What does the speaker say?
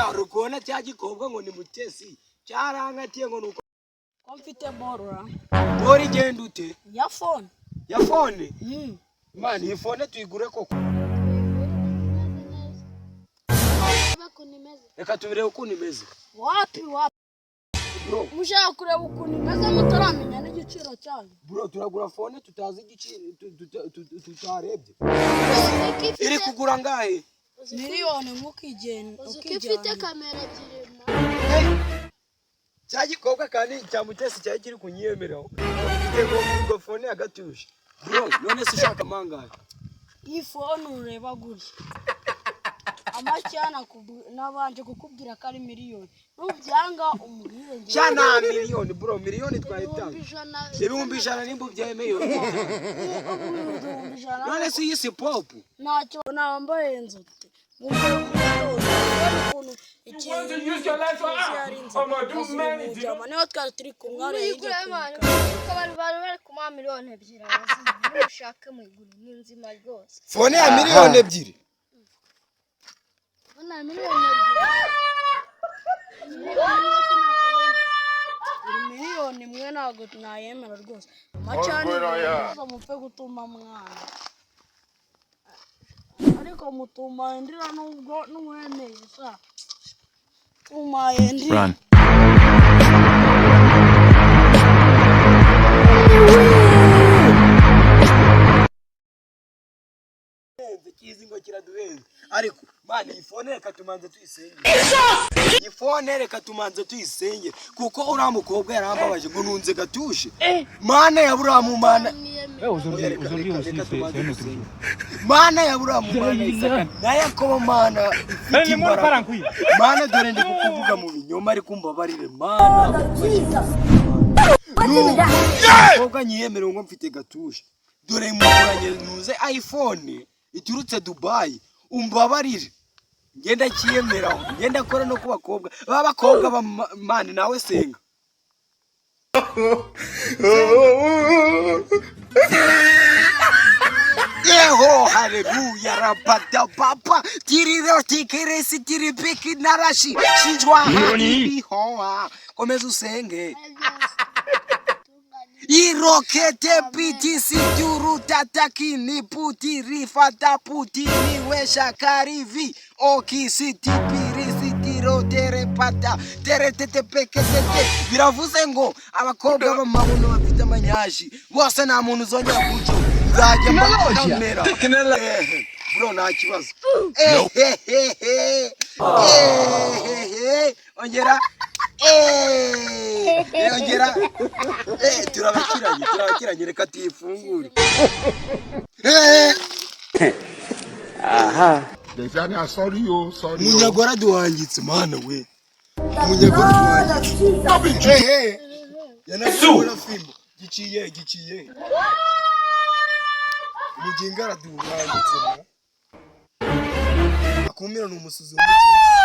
oya rukona cyagikobwa ngo ni mutesi cyarangatiye ngo nuko mfite borora bori genda ute ya phone man iyi phone tuyigure koko reka tubire uko nimeze wapi bro mushaka kureba ukuntu imeze mutaramenya n'igiciro cyayo bro turagura phone tutazi igiciro tutarebye iri kugura ngahe miliyoni nk'ukigenda ukifite kamera ebyiri cyagikobwa kandi cyamutesi cyari kiri kunyemeraho ngo phone yagatushe bro none se ushaka mangahe iyi phone ureba gutya amacyana nabanje kukubwira ko ari miliyoni nubyanga umubwire ngiye cyana miliyoni bro miliyoni twahitanga ibihumbi 100 nimba byemeye none se iyi si pop ntacyo nambaye nzote phone ya miliyoni 2 miliyoni imwe ntabwo nayemera rwose amacani mupfe gutuma mwana ariko mutuma ndira nubwo n'uweneye sa umaye ndira kizingo kiraduhenze ariko man ifone reka tumanze tuyisenge ifone reka tumanze tuyisenge kuko uramukobwa yarambabaje ngo nunze gatushe mana ya buramu mana mana ya buramu mana naye ko mana mana dore ndi kukuvuga mu binyoma ari kumbabarire mana kobwa nyiyemere ngo mfite gatushe dore mukoranye nuze iPhone iturutse Dubai umbabarire ngenda kiyemera ngenda kora no kubakobwa babakobwa ba man nawe senga Yeho haleluya rapata papa tiriro tikiresi tiripiki narashi shinjwa hoa komeza usenge irokete piti situru tataki ni puti rifata puti niwesha karivi oki siti piri sitiro terepata teretete peketete biravuze ngo abakobwa b'amabuno bafite amanyashi bose nta muntu uzongera kujo nzajya mbakamera bro nta kibazo ongera ongera turabakiranye reka tuyifungure aha Dejana sorry munyagora duhangitse mana we munyagora duhangitse yanakora filmu giciye mugingara duhangitse akumira n'umusuzi w'umukinzi